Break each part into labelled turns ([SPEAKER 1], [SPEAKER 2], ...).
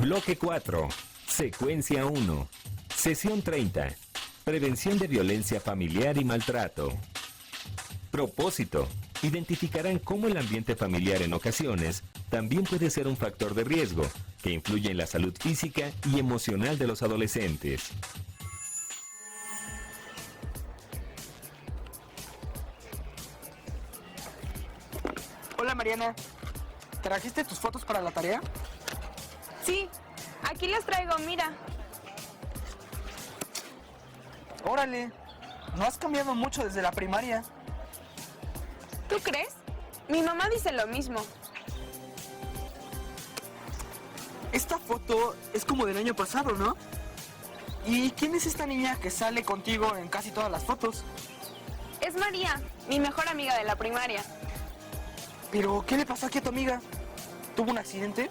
[SPEAKER 1] Bloque 4. Secuencia 1. Sesión 30. Prevención de violencia familiar y maltrato. Propósito. Identificarán cómo el ambiente familiar en ocasiones también puede ser un factor de riesgo que influye en la salud física y emocional de los adolescentes.
[SPEAKER 2] Hola Mariana, ¿trajiste tus fotos para la tarea?
[SPEAKER 3] Sí, aquí las traigo, mira.
[SPEAKER 2] Órale, no has cambiado mucho desde la primaria.
[SPEAKER 3] ¿Tú crees? Mi mamá dice lo mismo.
[SPEAKER 2] Esta foto es como del año pasado, ¿no? ¿Y quién es esta niña que sale contigo en casi todas las fotos?
[SPEAKER 3] Es María, mi mejor amiga de la primaria.
[SPEAKER 2] ¿Pero qué le pasó aquí a tu amiga? ¿Tuvo un accidente?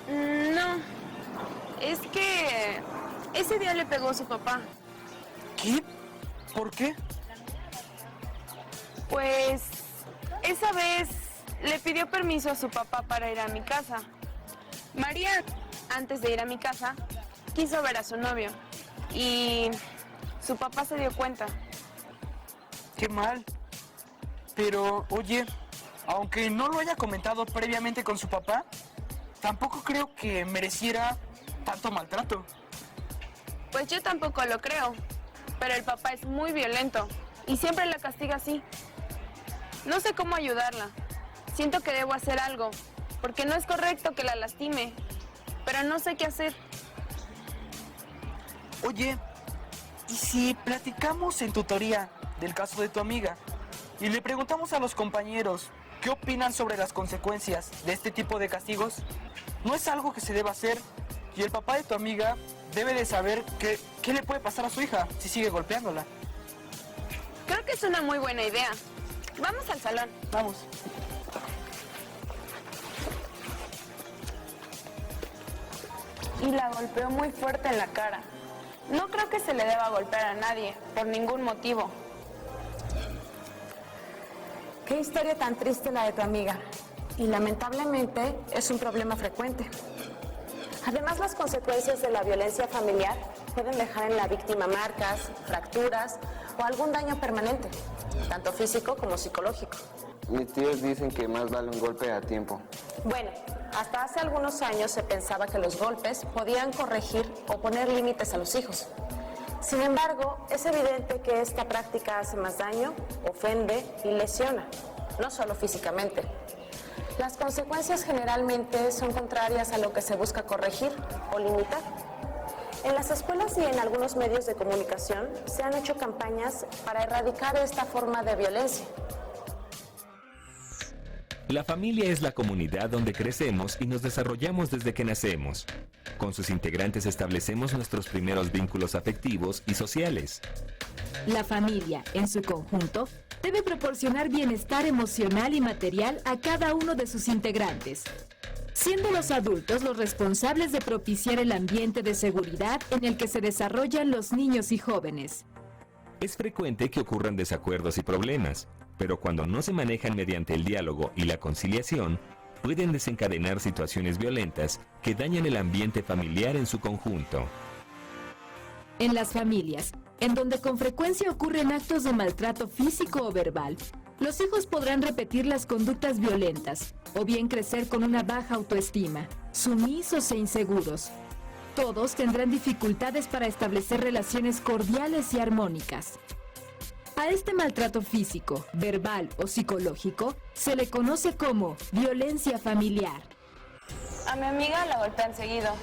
[SPEAKER 3] No, es que ese día le pegó su papá.
[SPEAKER 2] ¿Qué? ¿Por qué?
[SPEAKER 3] Pues esa vez le pidió permiso a su papá para ir a mi casa. María, antes de ir a mi casa, quiso ver a su novio y su papá se dio cuenta.
[SPEAKER 2] Qué mal. Pero, oye, aunque no lo haya comentado previamente con su papá, tampoco creo que mereciera tanto maltrato.
[SPEAKER 3] Pues yo tampoco lo creo, pero el papá es muy violento y siempre la castiga así. No sé cómo ayudarla. Siento que debo hacer algo, porque no es correcto que la lastime, pero no sé qué hacer.
[SPEAKER 2] Oye, ¿y si platicamos en tutoría del caso de tu amiga y le preguntamos a los compañeros qué opinan sobre las consecuencias de este tipo de castigos? No es algo que se deba hacer y el papá de tu amiga debe de saber qué le puede pasar a su hija si sigue golpeándola.
[SPEAKER 3] Creo que es una muy buena idea. Vamos al salón.
[SPEAKER 2] Vamos.
[SPEAKER 3] Y la golpeó muy fuerte en la cara. No creo que se le deba golpear a nadie, por ningún motivo.
[SPEAKER 4] Qué historia tan triste la de tu amiga. Y lamentablemente es un problema frecuente. Además, las consecuencias de la violencia familiar pueden dejar en la víctima marcas, fracturas o algún daño permanente, tanto físico como psicológico.
[SPEAKER 5] Mis tíos dicen que más vale un golpe a tiempo.
[SPEAKER 4] Bueno, hasta hace algunos años se pensaba que los golpes podían corregir o poner límites a los hijos. Sin embargo, es evidente que esta práctica hace más daño, ofende y lesiona, no solo físicamente. Las consecuencias generalmente son contrarias a lo que se busca corregir o limitar. En las escuelas y en algunos medios de comunicación se han hecho campañas para erradicar esta forma de violencia.
[SPEAKER 1] La familia es la comunidad donde crecemos y nos desarrollamos desde que nacemos. Con sus integrantes establecemos nuestros primeros vínculos afectivos y sociales.
[SPEAKER 6] La familia, en su conjunto, debe proporcionar bienestar emocional y material a cada uno de sus integrantes, siendo los adultos los responsables de propiciar el ambiente de seguridad en el que se desarrollan los niños y jóvenes.
[SPEAKER 1] Es frecuente que ocurran desacuerdos y problemas, pero cuando no se manejan mediante el diálogo y la conciliación, pueden desencadenar situaciones violentas que dañan el ambiente familiar en su conjunto.
[SPEAKER 6] En las familias, en donde con frecuencia ocurren actos de maltrato físico o verbal, los hijos podrán repetir las conductas violentas o bien crecer con una baja autoestima, sumisos e inseguros. Todos tendrán dificultades para establecer relaciones cordiales y armónicas. A este maltrato físico, verbal o psicológico se le conoce como violencia familiar.
[SPEAKER 3] A mi amiga la golpean seguido,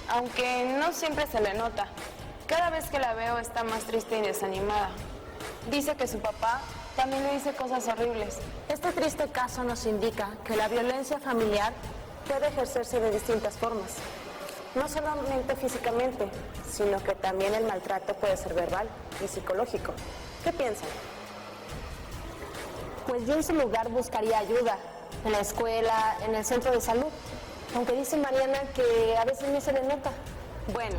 [SPEAKER 3] aunque no siempre se le nota. Cada vez que la veo está más triste y desanimada. Dice que su papá también le dice cosas horribles.
[SPEAKER 4] Este triste caso nos indica que la violencia familiar puede ejercerse de distintas formas. No solamente físicamente, sino que también el maltrato puede ser verbal y psicológico. ¿Qué piensan?
[SPEAKER 7] Pues yo en su lugar buscaría ayuda, en la escuela, en el centro de salud. Aunque dice Mariana que a veces no se le nota.
[SPEAKER 4] Bueno,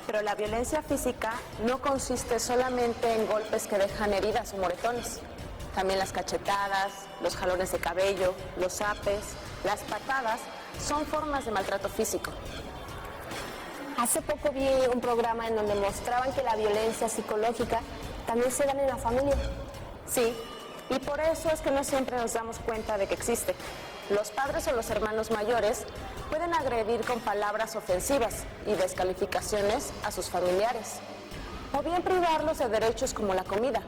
[SPEAKER 4] pero la violencia física no consiste solamente en golpes que dejan heridas o moretones. También las cachetadas, los jalones de cabello, los apes, las patadas son formas de maltrato físico.
[SPEAKER 7] Hace poco vi un programa en donde mostraban que la violencia psicológica también se da en la familia.
[SPEAKER 4] Sí, y por eso es que no siempre nos damos cuenta de que existe. Los padres o los hermanos mayores pueden agredir con palabras ofensivas y descalificaciones a sus familiares, o bien privarlos de derechos como la comida,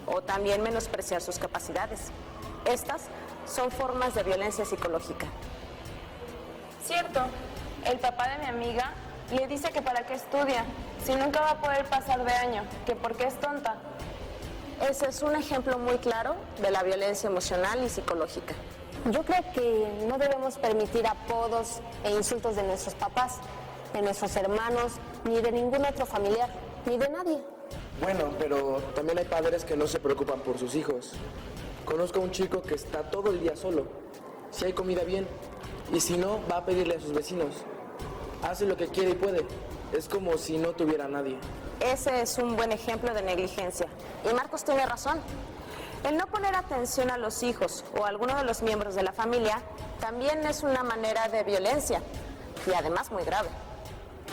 [SPEAKER 4] o también menospreciar sus capacidades. Estas son formas de violencia psicológica.
[SPEAKER 3] Cierto, el papá de mi amiga le dice que para qué estudia, si nunca va a poder pasar de año, que porque es tonta.
[SPEAKER 4] Ese es un ejemplo muy claro de la violencia emocional y psicológica.
[SPEAKER 7] Yo creo que no debemos permitir apodos e insultos de nuestros papás, de nuestros hermanos, ni de ningún otro familiar, ni de nadie.
[SPEAKER 8] Bueno, pero también hay padres que no se preocupan por sus hijos. Conozco a un chico que está todo el día solo. Si hay comida, bien, y si no, va a pedirle a sus vecinos. Hace lo que quiere y puede. Es como si no tuviera a nadie.
[SPEAKER 4] Ese es un buen ejemplo de negligencia. Y Marcos tiene razón. El no poner atención a los hijos o a alguno de los miembros de la familia también es una manera de violencia y además muy grave.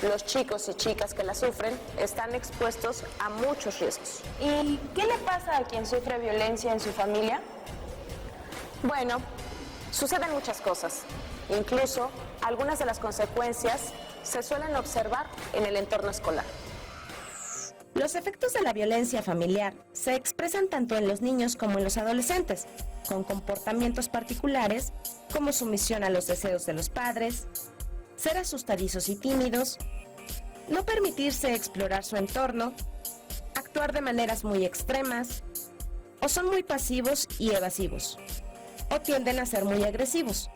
[SPEAKER 4] Los chicos y chicas que la sufren están expuestos a muchos riesgos.
[SPEAKER 3] ¿Y qué le pasa a quien sufre violencia en su familia?
[SPEAKER 4] Bueno, suceden muchas cosas. Incluso algunas de las consecuencias se suelen observar en el entorno escolar.
[SPEAKER 9] Los efectos de la violencia familiar se expresan tanto en los niños como en los adolescentes, con comportamientos particulares como sumisión a los deseos de los padres, ser asustadizos y tímidos, no permitirse explorar su entorno, actuar de maneras muy extremas, o son muy pasivos y evasivos, o tienden a ser muy agresivos.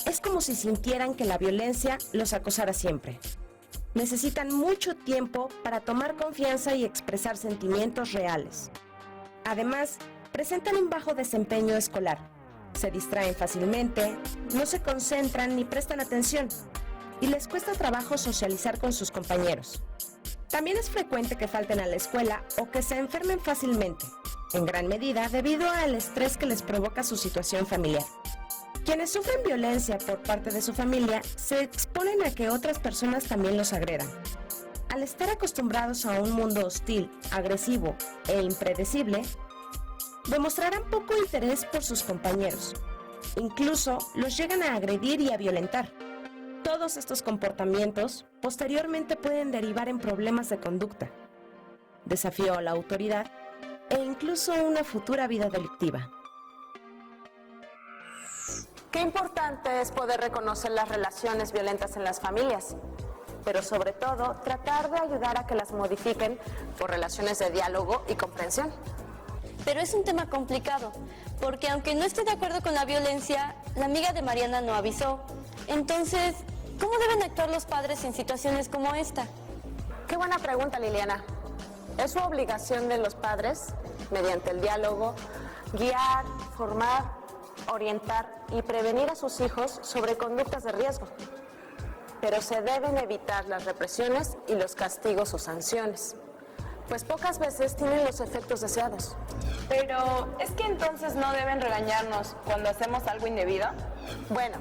[SPEAKER 9] Es como si sintieran que la violencia los acosara siempre. Necesitan mucho tiempo para tomar confianza y expresar sentimientos reales. Además, presentan un bajo desempeño escolar. Se distraen fácilmente, no se concentran ni prestan atención, y les cuesta trabajo socializar con sus compañeros. También es frecuente que falten a la escuela o que se enfermen fácilmente, en gran medida debido al estrés que les provoca su situación familiar. Quienes sufren violencia por parte de su familia se exponen a que otras personas también los agredan. Al estar acostumbrados a un mundo hostil, agresivo e impredecible, demostrarán poco interés por sus compañeros. Incluso los llegan a agredir y a violentar. Todos estos comportamientos posteriormente pueden derivar en problemas de conducta, desafío a la autoridad e incluso una futura vida delictiva.
[SPEAKER 4] Qué importante es poder reconocer las relaciones violentas en las familias, pero sobre todo tratar de ayudar a que las modifiquen por relaciones de diálogo y comprensión.
[SPEAKER 10] Pero es un tema complicado, porque aunque no esté de acuerdo con la violencia, la amiga de Mariana no avisó. Entonces, ¿cómo deben actuar los padres en situaciones como esta?
[SPEAKER 4] Qué buena pregunta, Liliana. Es su obligación de los padres, mediante el diálogo, guiar, formar, orientar y prevenir a sus hijos sobre conductas de riesgo. Pero se deben evitar las represiones y los castigos o sanciones, pues pocas veces tienen los efectos deseados.
[SPEAKER 3] Pero, ¿es que entonces no deben regañarnos cuando hacemos algo indebido?
[SPEAKER 4] Bueno,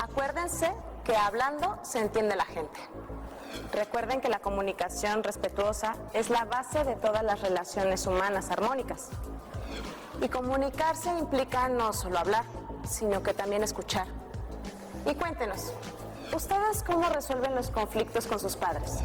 [SPEAKER 4] acuérdense que hablando se entiende la gente. Recuerden que la comunicación respetuosa es la base de todas las relaciones humanas armónicas. Y comunicarse implica no solo hablar, sino que también escuchar. Y cuéntenos, ¿ustedes cómo resuelven los conflictos con sus padres?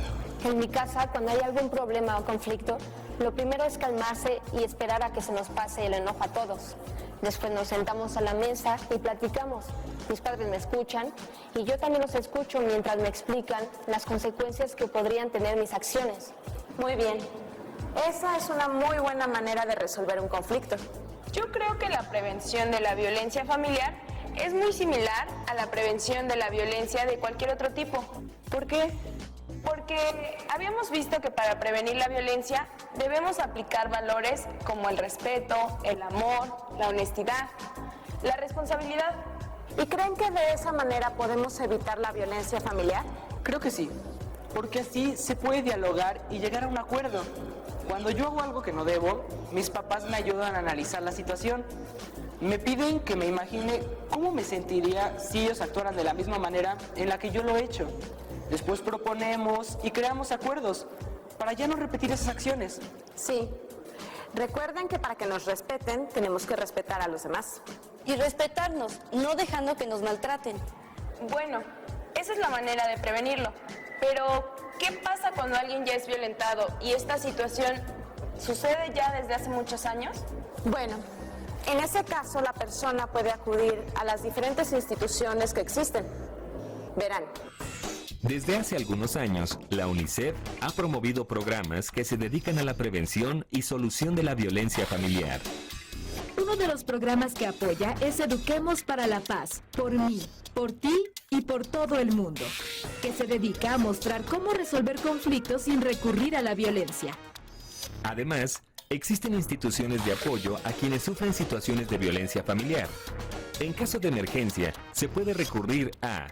[SPEAKER 7] En mi casa, cuando hay algún problema o conflicto, lo primero es calmarse y esperar a que se nos pase el enojo a todos. Después nos sentamos a la mesa y platicamos. Mis padres me escuchan y yo también los escucho mientras me explican las consecuencias que podrían tener mis acciones.
[SPEAKER 4] Muy bien. Esa es una muy buena manera de resolver un conflicto.
[SPEAKER 3] Yo creo que la prevención de la violencia familiar es muy similar a la prevención de la violencia de cualquier otro tipo. ¿Por qué? Porque habíamos visto que para prevenir la violencia debemos aplicar valores como el respeto, el amor, la honestidad, la responsabilidad.
[SPEAKER 4] ¿Y creen que de esa manera podemos evitar la violencia familiar?
[SPEAKER 2] Creo que sí, porque así se puede dialogar y llegar a un acuerdo. Cuando yo hago algo que no debo, mis papás me ayudan a analizar la situación. Me piden que me imagine cómo me sentiría si ellos actuaran de la misma manera en la que yo lo he hecho. Después proponemos y creamos acuerdos para ya no repetir esas acciones.
[SPEAKER 4] Sí. Recuerden que para que nos respeten, tenemos que respetar a los demás.
[SPEAKER 10] Y respetarnos, no dejando que nos maltraten.
[SPEAKER 3] Bueno, esa es la manera de prevenirlo. Pero, ¿qué pasa cuando alguien ya es violentado y esta situación sucede ya desde hace muchos años?
[SPEAKER 4] Bueno, en ese caso la persona puede acudir a las diferentes instituciones que existen. Verán.
[SPEAKER 1] Desde hace algunos años, la UNICEF ha promovido programas que se dedican a la prevención y solución de la violencia familiar.
[SPEAKER 6] Uno de los programas que apoya es Eduquemos para la Paz, por mí, por ti y por todo el mundo, que se dedica a mostrar cómo resolver conflictos sin recurrir a la violencia.
[SPEAKER 1] Además, existen instituciones de apoyo a quienes sufren situaciones de violencia familiar. En caso de emergencia, se puede recurrir a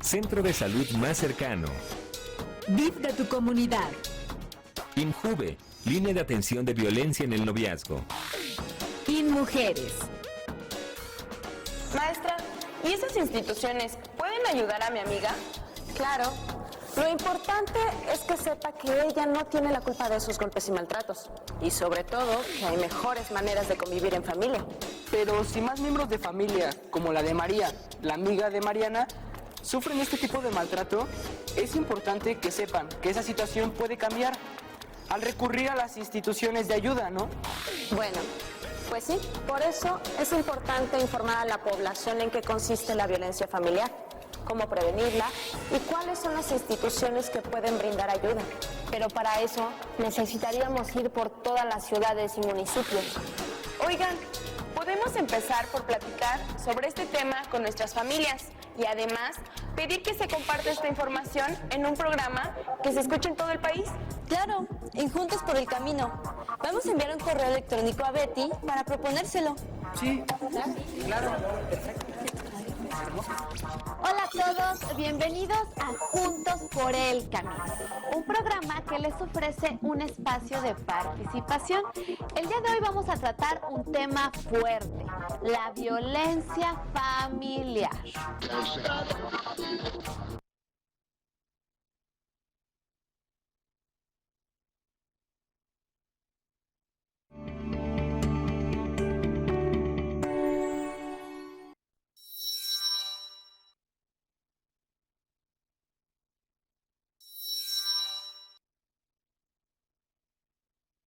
[SPEAKER 1] Centro de Salud más cercano,
[SPEAKER 6] DIF de tu comunidad,
[SPEAKER 1] INJUVE, Línea de Atención de Violencia en el Noviazgo,
[SPEAKER 6] INMujeres.
[SPEAKER 3] Maestra, ¿y esas instituciones pueden ayudar a mi amiga?
[SPEAKER 4] Claro. Lo importante es que sepa que ella no tiene la culpa de esos golpes y maltratos. Y sobre todo, que hay mejores maneras de convivir en familia.
[SPEAKER 2] Pero si más miembros de familia, como la de María, la amiga de Mariana, sufren este tipo de maltrato, es importante que sepan que esa situación puede cambiar al recurrir a las instituciones de ayuda, ¿no?
[SPEAKER 4] Bueno, pues sí, por eso es importante informar a la población en qué consiste la violencia familiar, cómo prevenirla y cuáles son las instituciones que pueden brindar ayuda.
[SPEAKER 7] Pero para eso necesitaríamos ir por todas las ciudades y municipios.
[SPEAKER 3] Oigan, podemos empezar por platicar sobre este tema con nuestras familias y además pedir que se comparte esta información en un programa que se escuche en todo el país.
[SPEAKER 10] Claro, en Juntos por el Camino. Vamos a enviar un correo electrónico a Betty para proponérselo.
[SPEAKER 2] Sí, claro.
[SPEAKER 11] Hola a todos, bienvenidos a Juntos por el Camino, un programa que les ofrece un espacio de participación. El día de hoy vamos a tratar un tema fuerte, la violencia familiar.